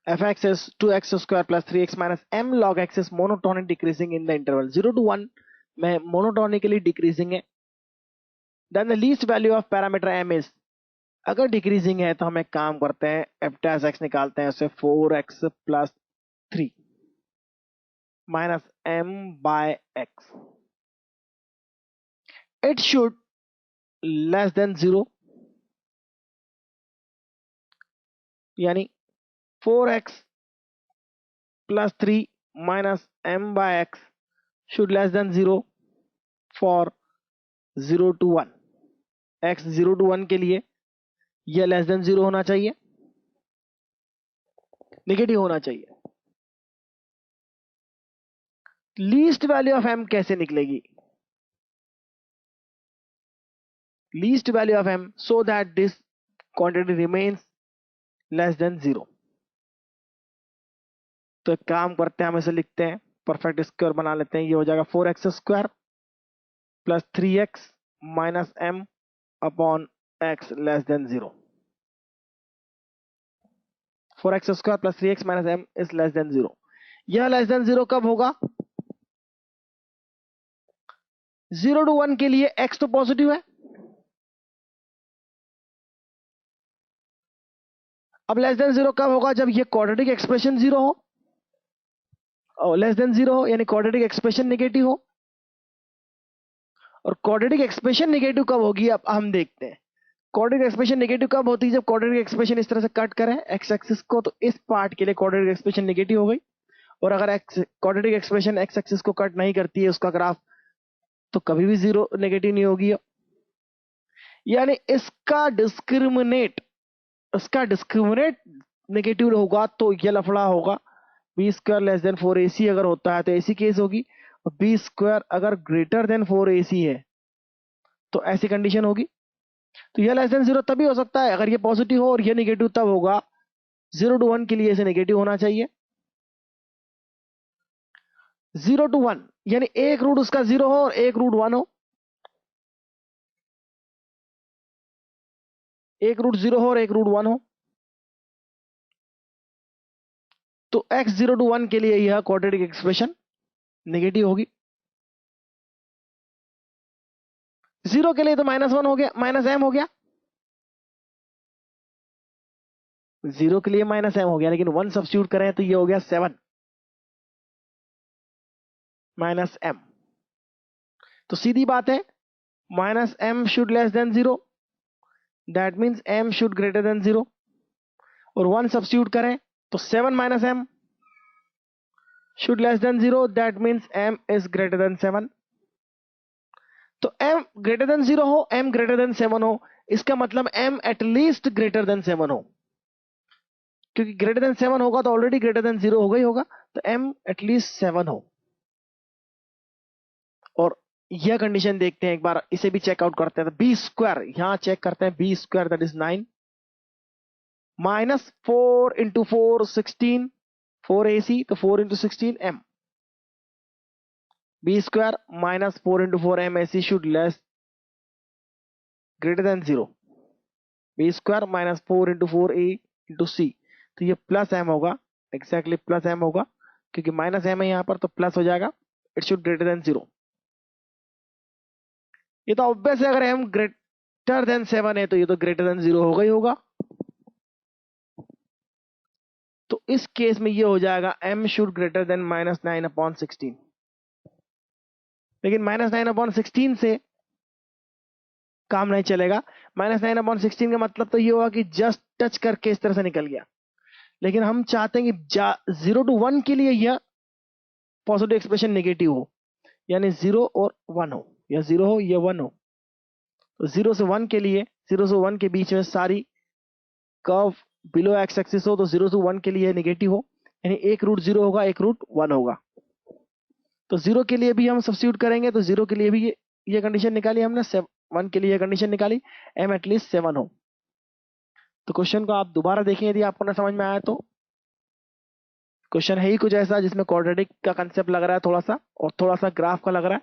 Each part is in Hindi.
F X is 2x² plus 3x minus m log x is monotonic decreasing in the interval 0 to 1 में मोनोटोनिकली डिक्रीजिंग है। Then the least value of parameter m is, अगर डिक्रीजिंग है तो हम एक काम करते हैं, एफ डैश एक्स निकालते हैं, उससे 4x plus 3 minus m by x, it should less than 0, यानी 4x plus 3 minus m by x should less than 0 for 0 to 1। x 0 to 1 के लिए यह लेस देन 0 होना चाहिए, नेगेटिव होना चाहिए। लीस्ट वैल्यू ऑफ m कैसे निकलेगी? Least value of m so that this quantity remains less than 0। तो एक काम करते हैं, हम इसे लिखते हैं, परफेक्ट स्क्वायर बना लेते हैं। ये हो जाएगा 4x² plus 3x minus m upon x less than 0। 4x² plus 3x minus m is less than 0। यह लेस देन 0 कब होगा? 0 to 1 के लिए x तो पॉजिटिव है। अब लेस देन 0 कब होगा? जब ये क्वाड्रेटिक एक्सप्रेशन 0 हो, और लेस देन 0 हो यानी क्वाड्रेटिक एक्सप्रेशन नेगेटिव हो। और क्वाड्रेटिक एक्सप्रेशन नेगेटिव कब होगी अब हम देखते हैं। क्वाड्रेटिक एक्सप्रेशन नेगेटिव कब होती है? जब क्वाड्रेटिक एक्सप्रेशन इस तरह से कट करें एक्स एक्सिस को, तो इस पार्ट के लिए क्वाड्रेटिक एक्सप्रेशन नेगेटिव हो गई। और अगर क्वाड्रेटिक एक्सप्रेशन एक्स एक्सिस को कट नहीं करती है उसका ग्राफ, तो कभी भी 0 नेगेटिव नहीं होगी। यानी इसका डिस्क्रिमिनेट नेगेटिव होगा तो यह लफड़ा होगा। b² लेस देन 4ac अगर होता है तो ऐसी केस होगी, और b² अगर ग्रेटर देन 4ac है तो ऐसी कंडीशन होगी। तो यह लेस देन 0 तभी हो सकता है अगर ये पॉजिटिव हो, और ये नेगेटिव तब होगा 0 to 1 के लिए इसे नेगेटिव होना चाहिए। 0 to 1 यानी एक रूट उसका 0 हो और एक रूट 1 हो, एक रूट 0 हो और एक रूट 1 हो। तो x 0 to 1 के लिए यह क्वाड्रेटिक एक्सप्रेशन नेगेटिव होगी। 0 के लिए तो -1 हो गया, माइनस m हो गया। 0 के लिए -m हो गया, लेकिन 1 सब्स्टिट्यूट करें तो ये हो गया 7 -m। तो सीधी बात है, -m should less than 0, that means m should greater than 0। और 1 सब्स्टिट्यूट करें तो 7 -m should less than 0, that means m is greater than 7। तो m ग्रेटर देन 0 हो, m ग्रेटर देन 7 हो, इसका मतलब m एटलीस्ट ग्रेटर देन 7 हो, क्योंकि ग्रेटर देन 7 होगा तो ऑलरेडी ग्रेटर देन 0 होगा ही होगा। तो m एटलीस्ट 7 हो। और यह कंडीशन देखते हैं एक बार, इसे भी चेकआउट करते हैं। तो b² यहां चेक करते हैं, b² that is 9 minus 4 into 4 16, 4ac तो 4 into 16 m। b² minus 4 into 4 m ac should less greater than 0। b² minus 4 into 4 a into c, तो ये प्लस m होगा, एक्जैक्टली प्लस m होगा, क्योंकि माइनस m है यहां पर तो प्लस हो जाएगा। It should greater than 0। ये तो ऑब्वियस है, अगर m ग्रेटर देन 7 है तो ये तो ग्रेटर देन 0 होगा ही होगा। तो इस केस में ये हो जाएगा m शुड ग्रेटर देन -9/16। लेकिन -9/16 से काम नहीं चलेगा। -9/16 का मतलब तो ये होगा कि जस्ट टच करके इस तरह से निकल गया। लेकिन हम चाहते हैं कि 0 to 1 के लिए यह पॉजिटिव एक्सप्रेशन नेगेटिव हो, यानी 0 और 1 हो, या 0 हो या 1 हो। तो 0 से 1 के लिए, 0 से 1 के बीच में सारी कर्व बिलो एक्स एक्सिस हो, तो 0 से 1 के लिए नेगेटिव हो, यानी एक रूट 0 होगा, एक रूट 1 होगा। तो 0 के लिए भी हम सब्स्टिट्यूट करेंगे, तो 0 के लिए भी ये कंडीशन निकाली हमने, 1 के लिए ये कंडीशन निकाली, m एटलीस्ट 7 हो। तो क्वेश्चन को आप दोबारा देखें यदि आपको ना समझ में आया तो। क्वेश्चन है ही कुछ ऐसा जिसमें क्वाड्रेटिक का कंसेप्ट लग रहा है थोड़ा सा, और थोड़ा सा ग्राफ का लग रहा है।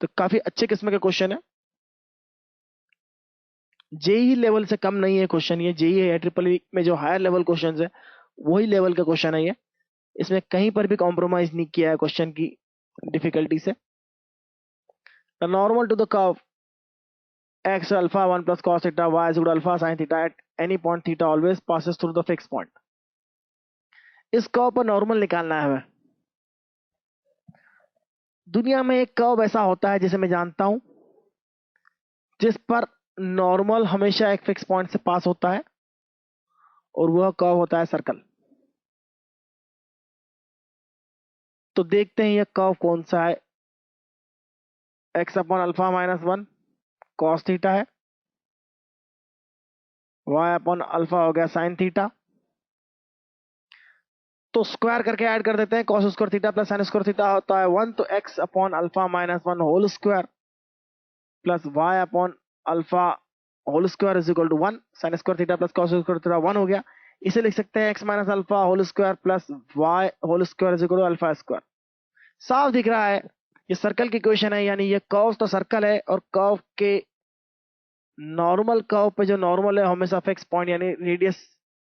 तो काफी अच्छे किस्म के क्वेश्चन है, जेई लेवल से कम नहीं है क्वेश्चन ये। जेई है, ट्रिपल में जो हायर लेवल क्वेश्चन है वही लेवल का क्वेश्चन है ये, इसमें कहीं पर भी कॉम्प्रोमाइज नहीं किया है क्वेश्चन की डिफिकल्टी से। The normal to the curve x alpha 1 plus cos theta y is equal to alpha sin theta at any point theta always passes through the fixed point। इस कर्व पर नॉर्मल निकालना है हमें। दुनिया में एक कर्व ऐसा होता है जिसे मैं जानता हूं, जिस पर नॉर्मल हमेशा एक फिक्स पॉइंट से पास होता है, और वह कर्व होता है सर्कल। तो देखते हैं यह कर्व कौन सा है। x upon alpha minus 1 cos theta है, y अपॉन अल्फा हो गया साइन थीटा। तो स्क्वायर करके ऐड कर देते हैं, cos square theta plus sine square theta होता है 1, तो x upon alpha minus 1 whole square plus y upon alpha whole square is equal to 1, sine square theta plus cos square theta 1 हो गया। इसे लिख सकते हैं x minus alpha whole square plus y whole square is equal to alpha square. साफ दिख रहा है ये सर्कल की इक्वेशन है, यानी ये कर्व तो सर्कल है, और कर्व के नॉर्मल कर्व पे जो नॉर्मल है हमेशा फिक्स पॉइंट यानी रेडियस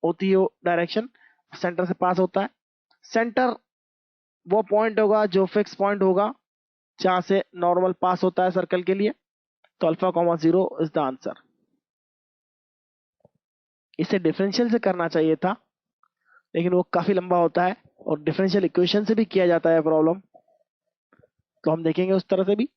होती है, डायरेक्शन सेंटर से पास होता है। सेंटर वो पॉइंट होगा जो फिक्स पॉइंट होगा जहां से नॉर्मल पास होता है सर्कल के लिए। तो alpha comma 0 is the answer. इसे डिफरेंशियल से करना चाहिए था, लेकिन वो काफी लंबा होता है, और डिफरेंशियल इक्वेशन से भी किया जाता है प्रॉब्लम, तो हम देखेंगे उस तरह से भी।